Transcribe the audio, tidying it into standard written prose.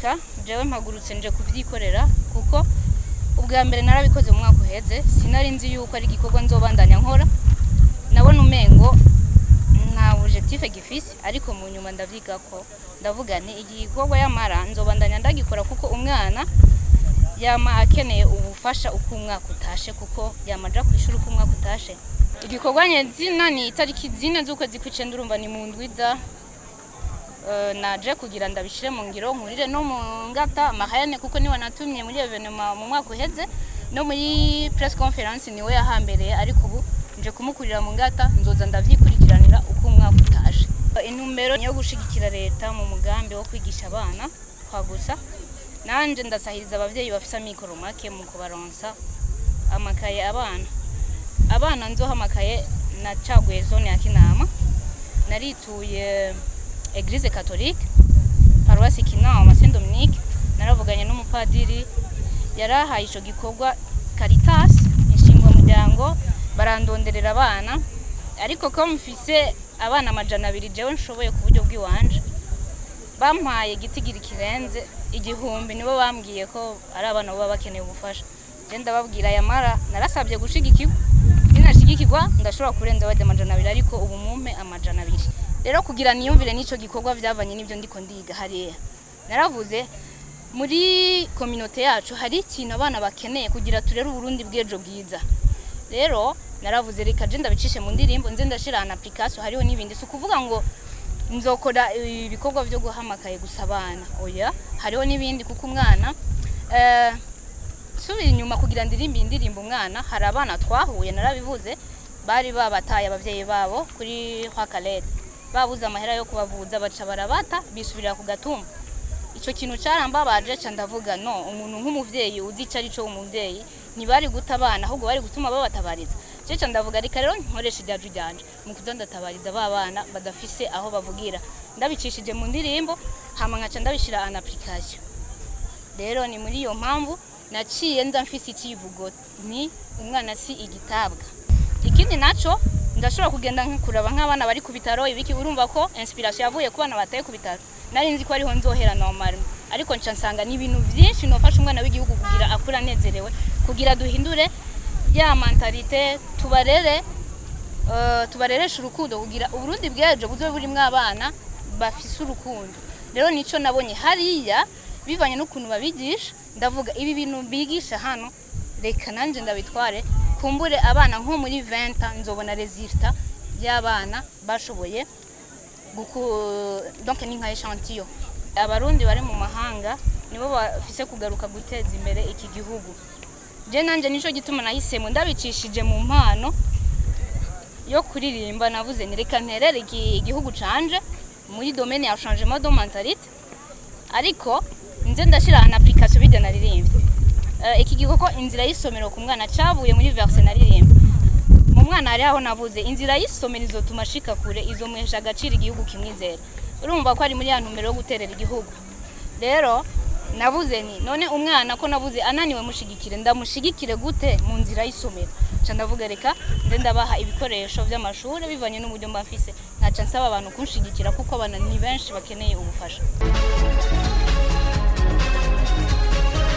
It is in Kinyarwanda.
reka jewe mpagurutse nje kuvyikorera kuko ubwa mbere narabikoze mu mwaka uheze sinari nzi yuko ari igikorwa nzobandanya nkora nabona umengo nta objectif gifise ariko mu nyuma ndavyiga ko ndavuga ni igikorwa yamara nzobandanya ndagikora kuko umwana yama akeneye ubufasha uko umwaka utashe kuko yamaja kwishura uko umwaka utashe igikorwa nyezina ni itariki 4 z'ukwezi kw'icenda urumva ni mu ndwiza naje kugira ndabishire mu ngiro nkurire no mu ngata mahayane kuko niwe natumye muri evenement mu mwaka uheze no muri press conference niwe yahambereye ariko ubu nje kumukurira mu ngata nzoza ndavyikurikiranira uko umwaka utashe intumbero yo gushigikira leta mu mugambi wo kwigisha abana kwa gusa nanje ndasahiriza abavyeyi bafisa mikoro make mu kubaronsa amakaye abana nzohamakaye na caguye zone ya Kinama narituye Église catholique paroisse Kinama Saint Dominique naravuganye n'umupadiri yarahaye ico gikorwa Caritas inshingwa muryango barandonderera abana ariko ko mfise abana amajana 2 jewe nshoboye ku buryo bw'iwanje bampaye gitigiri kirenze igihumbi nibo bambwiye ko ari abana baba bakeneye ubufasha je ndababwira yamara narasabye gushigikirwa ninashigikirwa ndashobora kurenza bade amajana 2 ariko ubu mumpe amajana 2 rero kugira niyumvire nico gikorwa vyavanye nivyo ndiko ndiga hariya naravuze muri communauté yacu hari ikintu abana bakeneye kugira turere uburundi bwejo bwiza rero naravuze reka je ndabicishe mu ndirimbo nze ndashira an application hariho nibindi so kuvuga ngo nzokora ibikorwa byo guhamakaye gusabana oya hariho nibindi kuko umwana subira inyuma kugira indirimbo umwana hari abana twahuye narabivuze bari babataye abavyeyi babo kuri Hwakalede babuza amahera yo kubavuza baca barabata bisubira ku gatumba ico kintu carambabaje ca ndavuga no umuntu nk'umuvyeyi uzica ari cyo umuvyeyi ntibari gutabana ahubwo bari gutuma babatabariza cyo ndavuga reka rero nkoresha ibyaju byanje mu kuzandatabariza babana badafise aho bavugira ndabicishije mu ndirimbo hama nkaca ndabishira an application rero ni muri iyo mpamvu naciye nza mfise ikivugo ni umwana si igitabwa ikindi naco ndashobora kugenda nkuraba nk'abana bari ku bitaro ibiki urumva ko inspiration yavuye ku bana bataye ku bitaro nari nzi ko ariho nzohera normal ariko nca nsanga ni ibintu byinshi nofasha umwana w'igihugu kugira akura nezerewe kugira duhindure ya mentalite tubareresha urukundo kugira uburundi bwejo buzobe burimwe abana bafise urukundo rero nico nabonye hariya bivanye n'ukuntu babigisha ndavuga ibi bintu bigisha hano reka nanje ndabitware kumbure abana nko muri 20 nzobona resultat y'abana bashoboye donc ni nka echantillon abarundi bari mu mahanga nibo bafise kugaruka guteza imbere iki gihugu je nanje nico gituma nahisemo ndabicishije mu mpano yo kuririmba navuze ni reka nterere igihugu canje muri domaine ya changement de mentalité ariko nze ndashira an application bijya naririmbye iki gikoko inzira y'isomero ku mwana cabuye muri verse naririmba mu mwana hari aho navuze inzira y'isomero izotuma shika kure izomwesha agaciro igihugu kimwizera urumva ko ari muri ya ntumero yo guterera igihugu rero navuze ni none umwana ko navuze ananiwe mushigikire ndamushigikire gute mu nzira y'isomero ca ndavuga reka nze ndabaha ibikoresho by'amashuri bivanye n'uburyo mbafise nkaca nsaba abantu kunshigikira kuko abana ni benshi bakeneye ubufasha